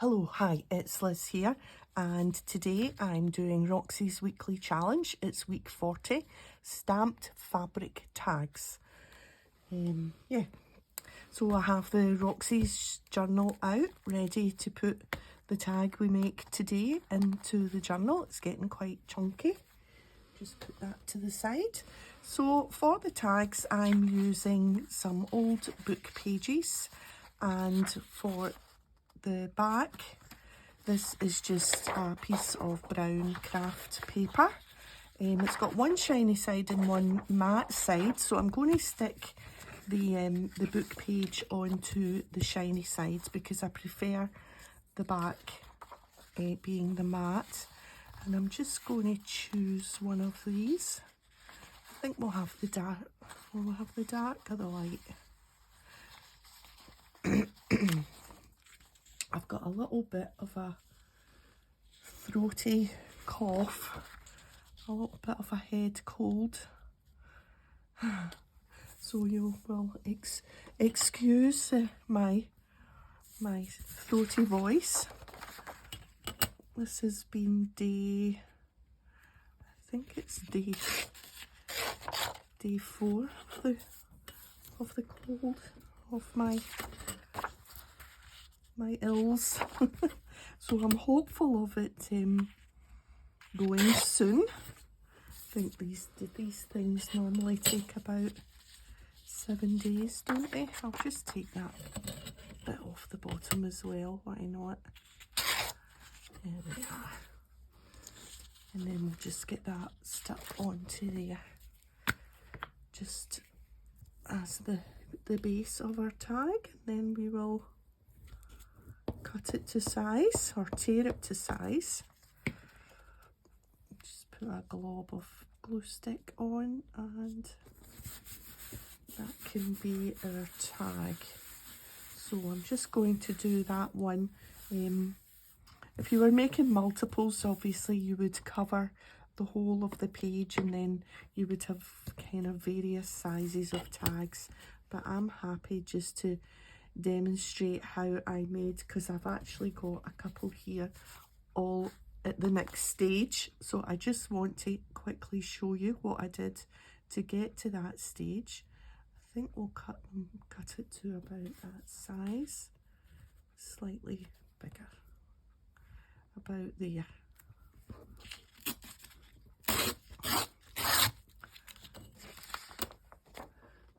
Hello, hi, it's Liz here, and today I'm doing Roxy's weekly challenge. It's week 40, stamped fabric tags. Yeah, so I have the Roxy's journal out, ready to put the tag we make today into the journal. It's getting quite chunky. Just put that to the side. So for the tags, I'm using some old book pages, and for the back, this is just a piece of brown craft paper. It's got one shiny side and one matte side, so I'm going to stick the book page onto the shiny sides because I prefer the back being the matte. And I'm just going to choose one of these. I think we'll have the dark. We'll have the dark or the light. I've got a little bit of a throaty cough, a little bit of a head cold, so you will excuse my throaty voice. This has been day, I think it's day 4 of the cold, of my ills. So I'm hopeful of it going soon. I think these things normally take about 7 days, don't they? I'll just take that bit off the bottom as well, why not? There we are. And then we'll just get that stuck onto there, just as the base of our tag, and then we will cut it to size or tear it to size. Just put a glob of glue stick on, and that can be our tag. So I'm just going to do that one. If you were making multiples, obviously you would cover the whole of the page and then you would have kind of various sizes of tags, but I'm happy just to demonstrate how I made, because I've actually got a couple here all at the next stage, so I just want to quickly show you what I did to get to that stage. I think we'll cut it to about that size, slightly bigger, about there.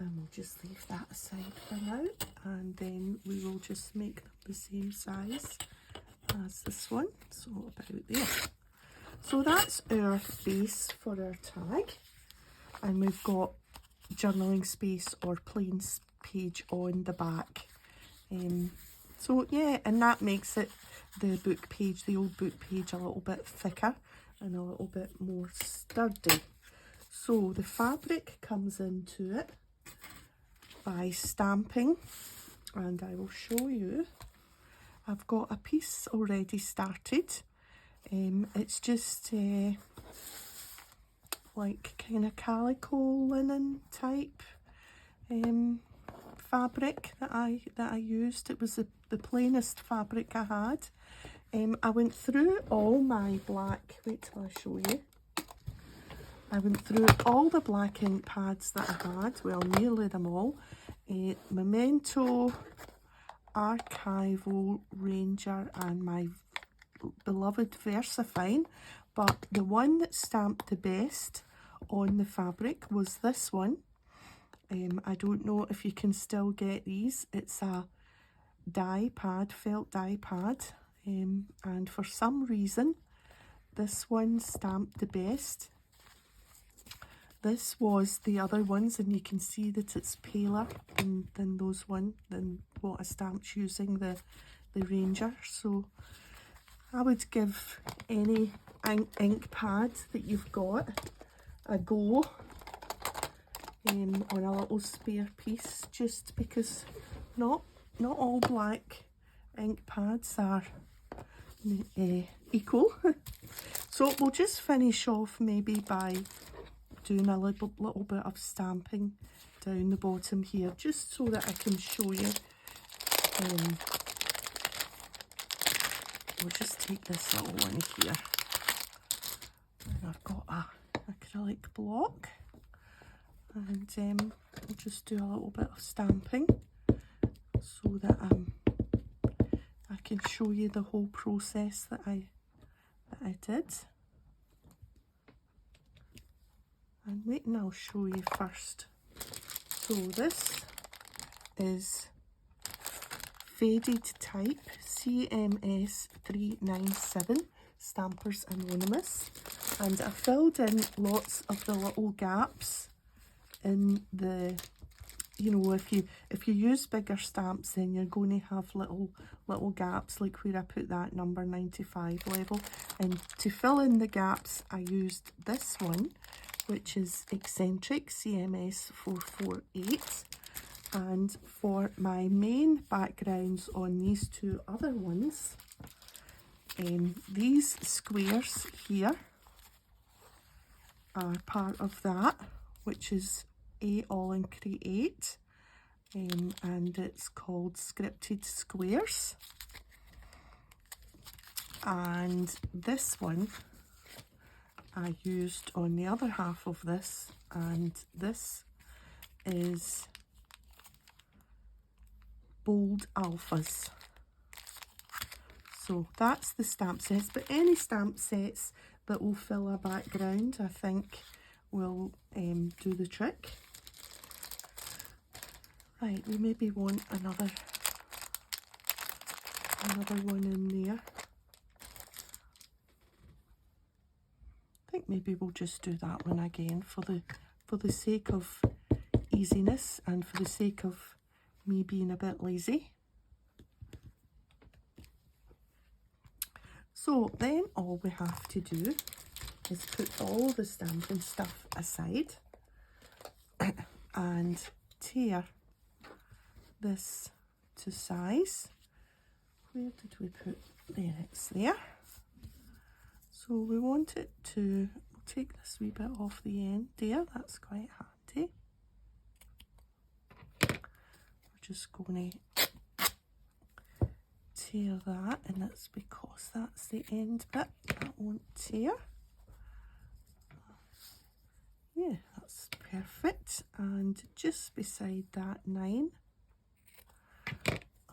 And we'll just leave that aside for now, and then we will just make them the same size as this one, so about there. So that's our base for our tag, and we've got journaling space or plain page on the back. So yeah, and that makes it, the book page, the old book page, a little bit thicker and a little bit more sturdy. So the fabric comes into it by stamping, and I will show you. I've got a piece already started. It's just like kind of calico linen type fabric that I used. It was the plainest fabric I had. I went through all my black, wait till I show you. I went through all the black ink pads that I had, well, nearly them all. Memento, Archival, Ranger, and my beloved Versafine, but the one that stamped the best on the fabric was this one. I don't know if you can still get these. It's a die pad, felt die pad, and for some reason this one stamped the best. This was the other ones, and you can see that it's paler than than what I stamped using the Ranger. So I would give any ink pad that you've got a go on a little spare piece, just because not all black ink pads are equal. So we'll just finish off maybe by doing a little bit of stamping down the bottom here, just so that I can show you we'll just take this little one here. And I've got a acrylic block, and we'll just do a little bit of stamping so that I can show you the whole process that I did. And wait, and I'll show you first. So this is Faded Type CMS 397 Stampers Anonymous, and I filled in lots of the little gaps in the, you know, if you use bigger stamps, then you're going to have little gaps, like where I put that number 95 level. And to fill in the gaps, I used this one, which is Eccentric CMS 448. And for my main backgrounds on these two other ones, these squares here are part of that, which is A All and Create, and it's called Scripted Squares. And this one I used on the other half of this, and this is Bold Alphas. So that's the stamp sets, but any stamp sets that will fill a background, I think, will do the trick. Right, we maybe want another one in there. I think maybe we'll just do that one again for the sake of easiness and for the sake of me being a bit lazy. So then all we have to do is put all the stamping stuff aside and tear this to size. Where did we put? There, it's there. So we want it to, we'll take this wee bit off the end there, that's quite handy. We're just going to tear that, and that's because that's the end bit that won't tear. Yeah, that's perfect. And just beside that 9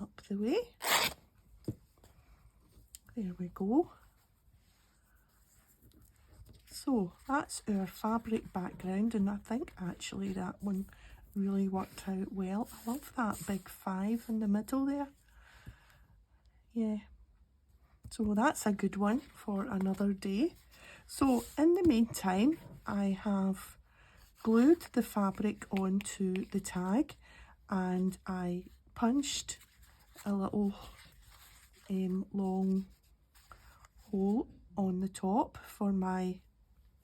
up the way, there we go. So that's our fabric background, and I think actually that one really worked out well. I love that big 5 in the middle there. Yeah, so that's a good one for another day. So in the meantime, I have glued the fabric onto the tag, and I punched a little long hole on the top for my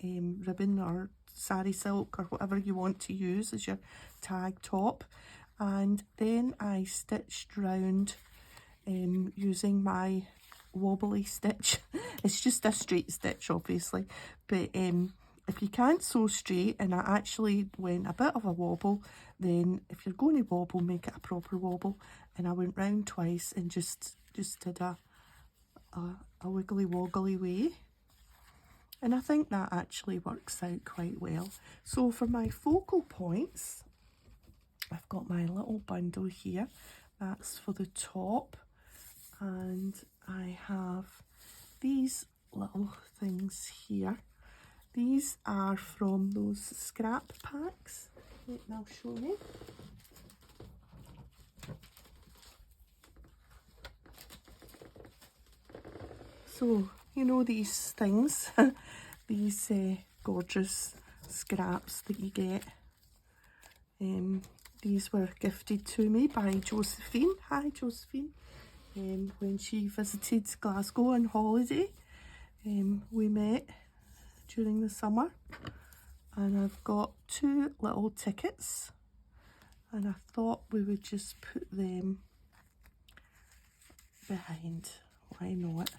ribbon or sari silk or whatever you want to use as your tag top, and then I stitched round using my wobbly stitch. It's just a straight stitch obviously, but if you can't sew straight, and I actually went a bit of a wobble, then if you're going to wobble, make it a proper wobble. And I went round twice and just did a wiggly woggly way, and I think that actually works out quite well. So for my focal points, I've got my little bundle here, that's for the top, and I have these little things here. These are from those scrap packs. Wait, I'll show you. So, you know these things, these gorgeous scraps that you get. These were gifted to me by Josephine. Hi, Josephine. When she visited Glasgow on holiday, we met during the summer, and I've got 2 little tickets, and I thought we would just put them behind. Why not?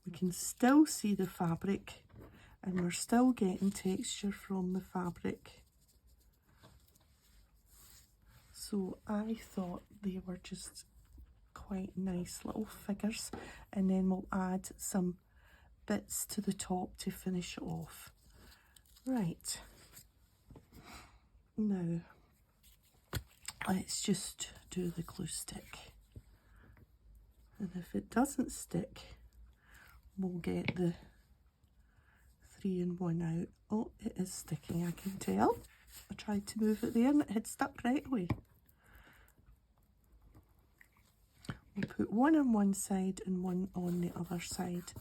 We can still see the fabric, and we're still getting texture from the fabric. So I thought they were just quite nice little figures, and then we'll add some bits to the top to finish it off. Right, now let's just do the glue stick, and if it doesn't stick, we'll get the 3-in-1 out. Oh, it is sticking, I can tell. I tried to move it there and it had stuck right away. We'll put one on one side and one on the other side,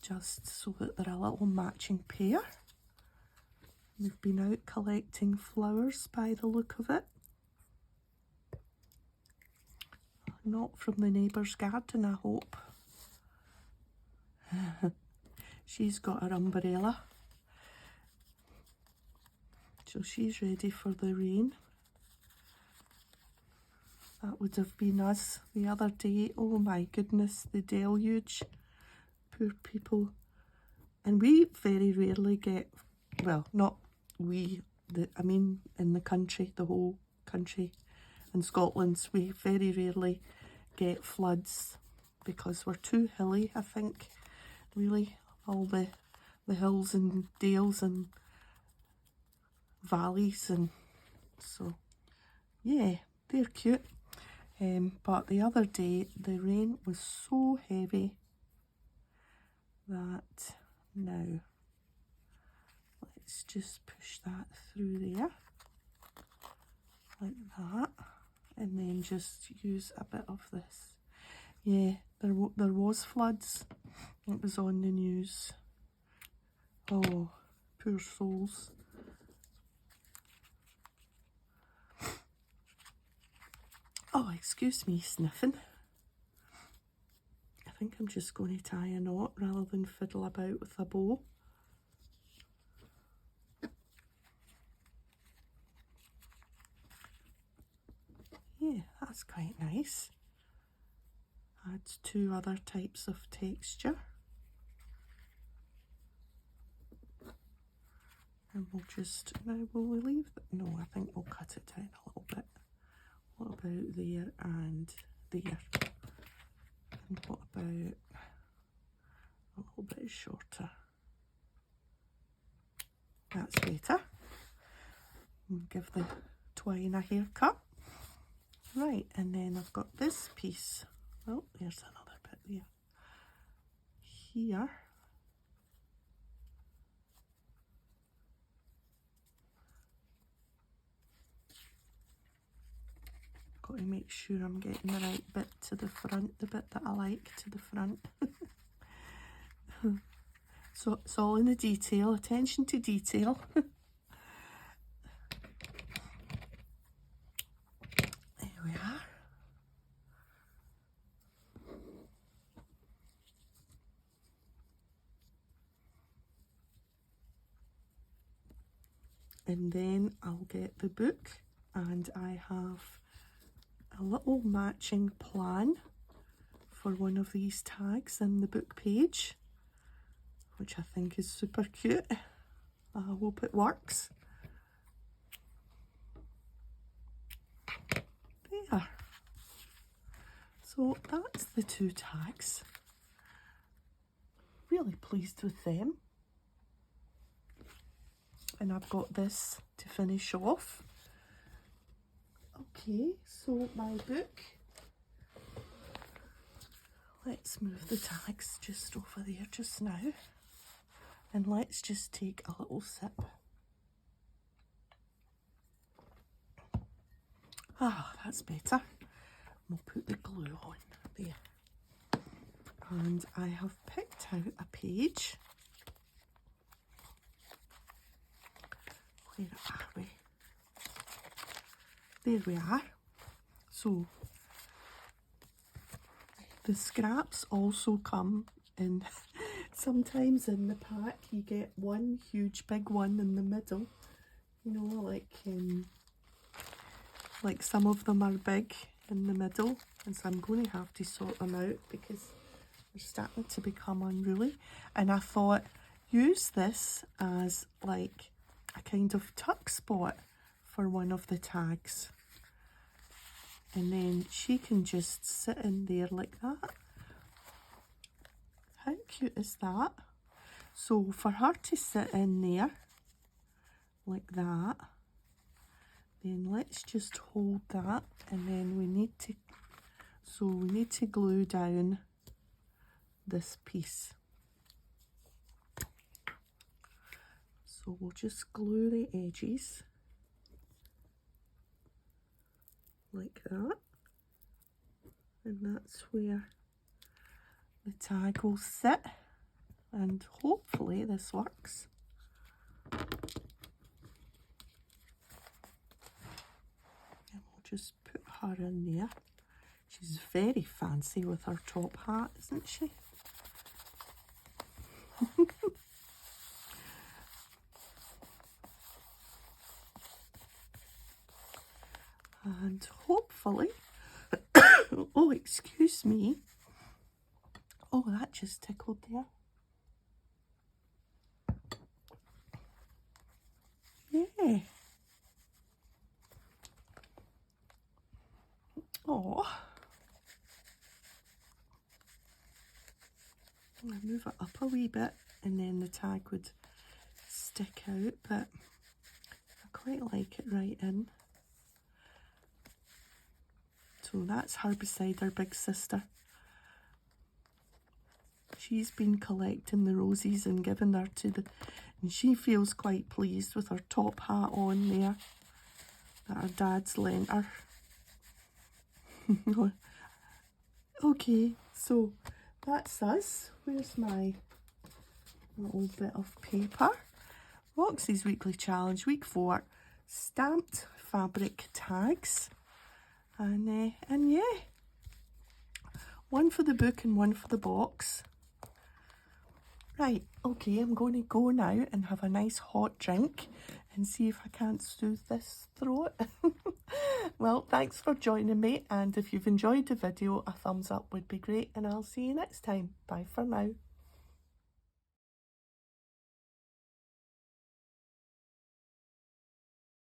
just so that they're a little matching pair. We've been out collecting flowers by the look of it. Not from the neighbour's garden, I hope. She's got her umbrella, so she's ready for the rain. That would have been us the other day. Oh my goodness, the deluge. Poor people. And we very rarely get, well, not we, I mean in the country, the whole country in Scotland, we very rarely get floods because we're too hilly, I think, really. All the hills and dales and valleys, and so yeah, they're cute. But the other day the rain was so heavy that now let's just push that through there like that, and then just use a bit of this. Yeah, there was floods. It was on the news. Oh, poor souls. Oh, excuse me sniffing. I think I'm just going to tie a knot rather than fiddle about with a bow. Yeah, that's quite nice. Adds 2 other types of texture. And we'll just, now will we leave that? No, I think we'll cut it down a little bit. What about there and there? And what about a little bit shorter? That's better. And give the twine a haircut. Right, and then I've got this piece. Oh, there's another bit there. Here. Got to make sure I'm getting the right bit to the front, the bit that I like to the front. So it's all in the detail, attention to detail. There we are. And then I'll get the book, and I have a little matching plan for one of these tags in the book page, which I think is super cute. I hope it works. There. So that's the 2 tags. Really pleased with them. And I've got this to finish off. Okay, so my book. Let's move the tags just over there just now. And let's just take a little sip. Ah, that's better. We'll put the glue on there. And I have picked out a page. Where are we? There we are. So the scraps also come in, sometimes in the pack you get one huge big one in the middle, you know, like some of them are big in the middle, and so I'm going to have to sort them out because they're starting to become unruly. And I thought, use this as like a kind of tuck spot for one of the tags. and then she can just sit in there like that. How cute is that? So for her to sit in there like that, then let's just hold that, and then we need to glue down this piece. So we'll just glue the edges like that, and that's where the tag will sit, and hopefully this works. And we'll just put her in there. She's very fancy with her top hat, isn't she? And hopefully, oh, excuse me. Oh, that just tickled there. Yeah. Oh. I'll move it up a wee bit, and then the tag would stick out, but I quite like it right in. So that's her beside her big sister. She's been collecting the roses and giving her and she feels quite pleased with her top hat on there that her dad's lent her. Okay, so that's us. Where's my little bit of paper? Roxy's Weekly Challenge, week 4, stamped fabric tags. And yeah, one for the book and one for the box. Right, okay, I'm going to go now and have a nice hot drink and see if I can't soothe this throat. Well, thanks for joining me, and if you've enjoyed the video, a thumbs up would be great, and I'll see you next time. Bye for now.